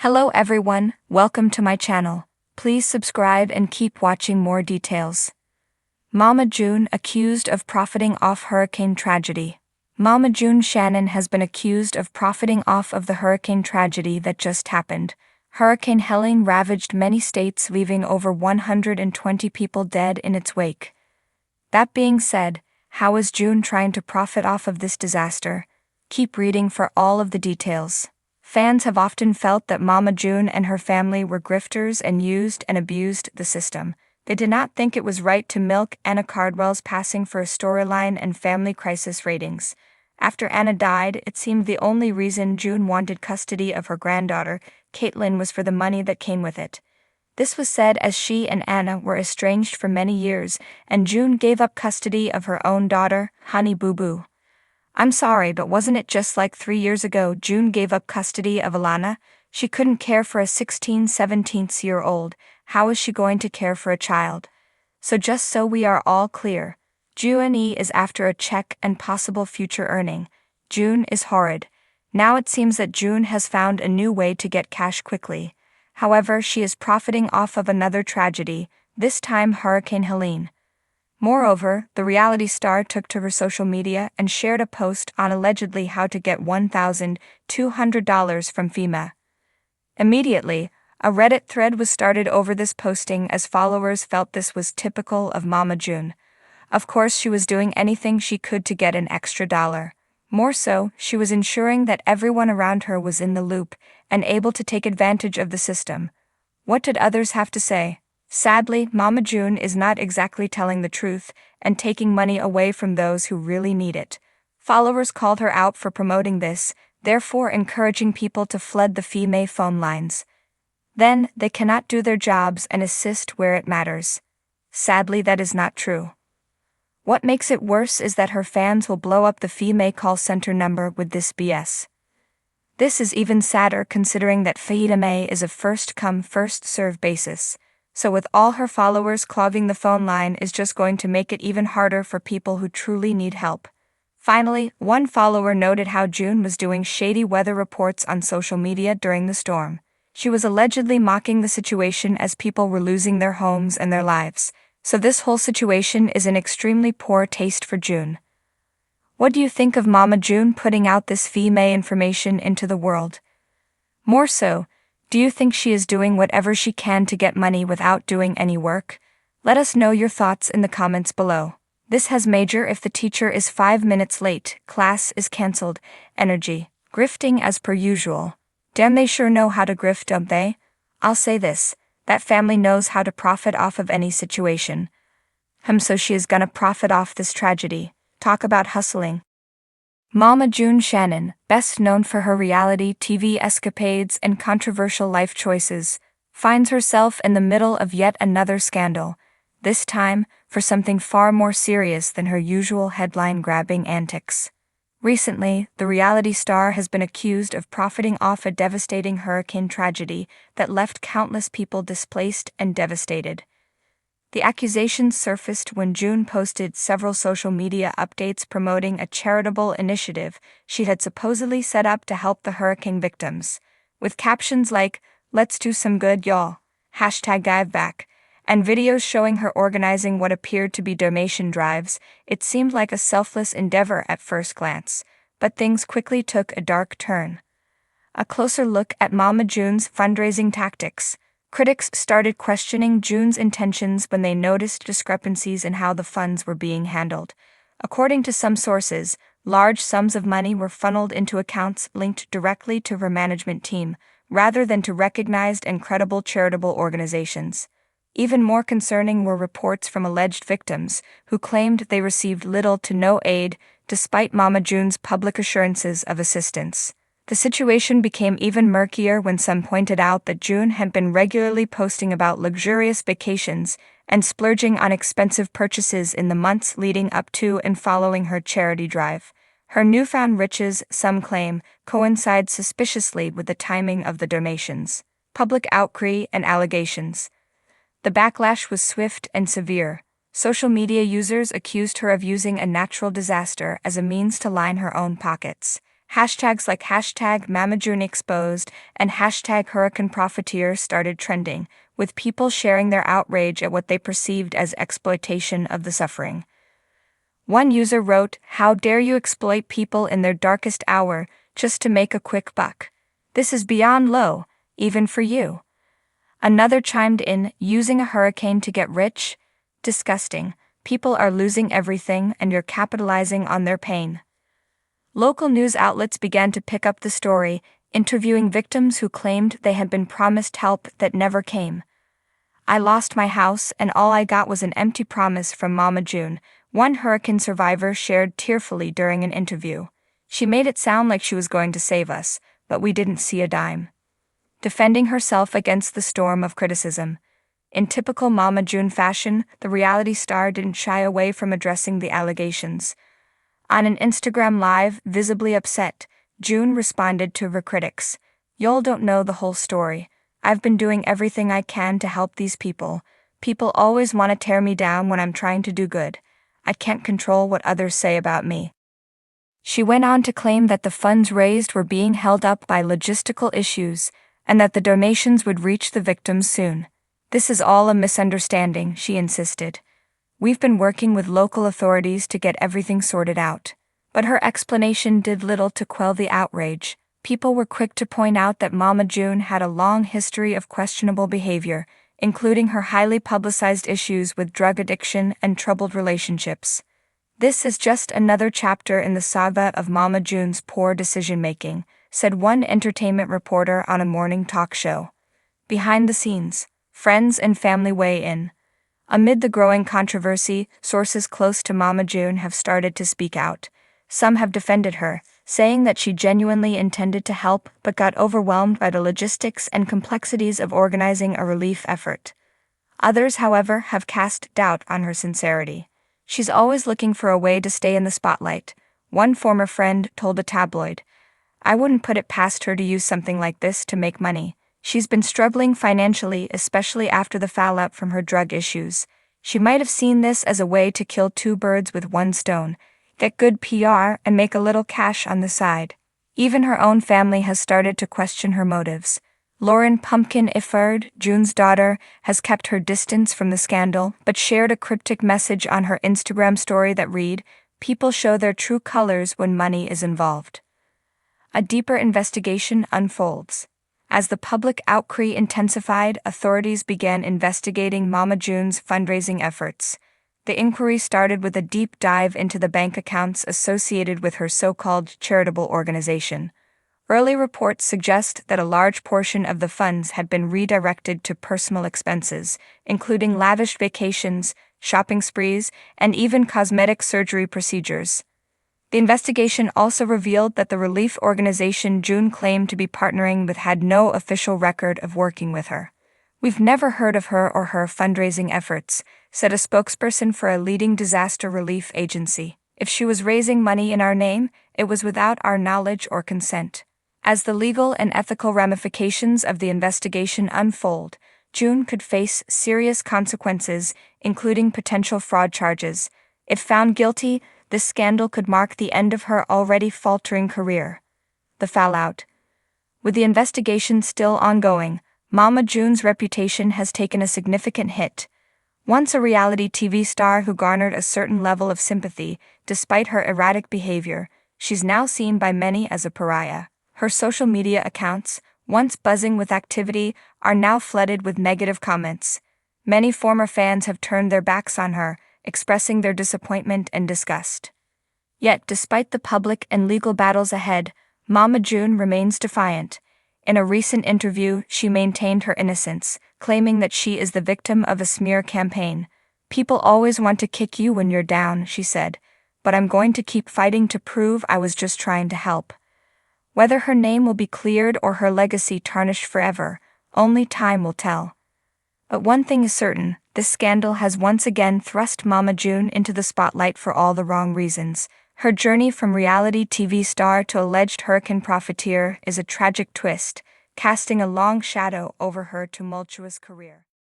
Hello everyone, welcome to my channel. Please subscribe and keep watching more details. Mama June accused of profiting off hurricane tragedy. Mama June Shannon has been accused of profiting off of the hurricane tragedy that just happened. Hurricane Helene ravaged many states, leaving over 120 people dead in its wake. That being said, how is June trying to profit off of this disaster? Keep reading for all of the details. Fans have often felt that Mama June and her family were grifters and used and abused the system. They did not think it was right to milk Anna Cardwell's passing for a storyline and family crisis ratings. After Anna died, it seemed the only reason June wanted custody of her granddaughter, Caitlin, was for the money that came with it. This was said as she and Anna were estranged for many years, and June gave up custody of her own daughter, Honey Boo Boo. I'm sorry, but wasn't it just like 3 years ago June gave up custody of Alana? She couldn't care for a 17-year-old, how is she going to care for a child? So just so we are all clear, June is after a check and possible future earning. June is horrid. Now it seems that June has found a new way to get cash quickly. However, she is profiting off of another tragedy, this time Hurricane Helene. Moreover, the reality star took to her social media and shared a post on allegedly how to get $1,200 from FEMA. Immediately, a Reddit thread was started over this posting as followers felt this was typical of Mama June. Of course, she was doing anything she could to get an extra dollar. More so, she was ensuring that everyone around her was in the loop and able to take advantage of the system. What did others have to say? Sadly, Mama June is not exactly telling the truth and taking money away from those who really need it. Followers called her out for promoting this, therefore encouraging people to flood the FEMA phone lines. Then, they cannot do their jobs and assist where it matters. Sadly, that is not true. What makes it worse is that her fans will blow up the FEMA call center number with this BS. This is even sadder considering that FEMA is a first-come, first-served basis. So with all her followers clogging the phone line is just going to make it even harder for people who truly need help. Finally, one follower noted how June was doing shady weather reports on social media during the storm. She was allegedly mocking the situation as people were losing their homes and their lives. So this whole situation is in extremely poor taste for June. What do you think of Mama June putting out this FEMA information into the world? More so, do you think she is doing whatever she can to get money without doing any work? Let us know your thoughts in the comments below. This has major if the teacher is 5 minutes late, class is cancelled, energy. Grifting as per usual. Damn, they sure know how to grift, don't they? I'll say this, that family knows how to profit off of any situation. So she is gonna profit off this tragedy. Talk about hustling. Mama June Shannon, best known for her reality TV escapades and controversial life choices, finds herself in the middle of yet another scandal, this time for something far more serious than her usual headline-grabbing antics. Recently, the reality star has been accused of profiting off a devastating hurricane tragedy that left countless people displaced and devastated. The accusations surfaced when June posted several social media updates promoting a charitable initiative she had supposedly set up to help the hurricane victims, with captions like, "Let's do some good, y'all," #GiveBack, and videos showing her organizing what appeared to be donation drives. It seemed like a selfless endeavor at first glance, but things quickly took a dark turn. A closer look at Mama June's fundraising tactics. Critics started questioning June's intentions when they noticed discrepancies in how the funds were being handled. According to some sources, large sums of money were funneled into accounts linked directly to her management team, rather than to recognized and credible charitable organizations. Even more concerning were reports from alleged victims, who claimed they received little to no aid, despite Mama June's public assurances of assistance. The situation became even murkier when some pointed out that June had been regularly posting about luxurious vacations and splurging on expensive purchases in the months leading up to and following her charity drive. Her newfound riches, some claim, coincide suspiciously with the timing of the donations. Public outcry and allegations. The backlash was swift and severe. Social media users accused her of using a natural disaster as a means to line her own pockets. Hashtags like hashtag Mama June exposed and hashtag Hurricane Profiteer started trending, with people sharing their outrage at what they perceived as exploitation of the suffering. One user wrote, "How dare you exploit people in their darkest hour just to make a quick buck? This is beyond low, even for you." Another chimed in, "Using a hurricane to get rich? Disgusting. People are losing everything and you're capitalizing on their pain." Local news outlets began to pick up the story, interviewing victims who claimed they had been promised help that never came. "I lost my house and all I got was an empty promise from Mama June," one hurricane survivor shared tearfully during an interview. "She made it sound like she was going to save us, but we didn't see a dime." Defending herself against the storm of criticism. In typical Mama June fashion, the reality star didn't shy away from addressing the allegations. On an Instagram Live, visibly upset, June responded to her critics. "Y'all don't know the whole story. I've been doing everything I can to help these people. People always want to tear me down when I'm trying to do good. I can't control what others say about me." She went on to claim that the funds raised were being held up by logistical issues, and that the donations would reach the victims soon. "This is all a misunderstanding," she insisted. "We've been working with local authorities to get everything sorted out." But her explanation did little to quell the outrage. People were quick to point out that Mama June had a long history of questionable behavior, including her highly publicized issues with drug addiction and troubled relationships. "This is just another chapter in the saga of Mama June's poor decision-making," said one entertainment reporter on a morning talk show. Behind the scenes, friends and family weigh in. Amid the growing controversy, sources close to Mama June have started to speak out. Some have defended her, saying that she genuinely intended to help but got overwhelmed by the logistics and complexities of organizing a relief effort. Others, however, have cast doubt on her sincerity. "She's always looking for a way to stay in the spotlight," one former friend told a tabloid. "I wouldn't put it past her to use something like this to make money. She's been struggling financially, especially after the fallout from her drug issues. She might have seen this as a way to kill two birds with one stone, get good PR and make a little cash on the side." Even her own family has started to question her motives. Lauren Pumpkin Ifford, June's daughter, has kept her distance from the scandal but shared a cryptic message on her Instagram story that read, "People show their true colors when money is involved." A deeper investigation unfolds. As the public outcry intensified, authorities began investigating Mama June's fundraising efforts. The inquiry started with a deep dive into the bank accounts associated with her so-called charitable organization. Early reports suggest that a large portion of the funds had been redirected to personal expenses, including lavish vacations, shopping sprees, and even cosmetic surgery procedures. The investigation also revealed that the relief organization June claimed to be partnering with had no official record of working with her. "We've never heard of her or her fundraising efforts," said a spokesperson for a leading disaster relief agency. "If she was raising money in our name, it was without our knowledge or consent." As the legal and ethical ramifications of the investigation unfold, June could face serious consequences, including potential fraud charges. If found guilty, this scandal could mark the end of her already faltering career. The fallout. With the investigation still ongoing, Mama June's reputation has taken a significant hit. Once a reality TV star who garnered a certain level of sympathy, despite her erratic behavior, she's now seen by many as a pariah. Her social media accounts, once buzzing with activity, are now flooded with negative comments. Many former fans have turned their backs on her, expressing their disappointment and disgust. Yet, despite the public and legal battles ahead, Mama June remains defiant. In a recent interview, she maintained her innocence, claiming that she is the victim of a smear campaign. "People always want to kick you when you're down," she said, "but I'm going to keep fighting to prove I was just trying to help." Whether her name will be cleared or her legacy tarnished forever, only time will tell. But one thing is certain, this scandal has once again thrust Mama June into the spotlight for all the wrong reasons. Her journey from reality TV star to alleged hurricane profiteer is a tragic twist, casting a long shadow over her tumultuous career.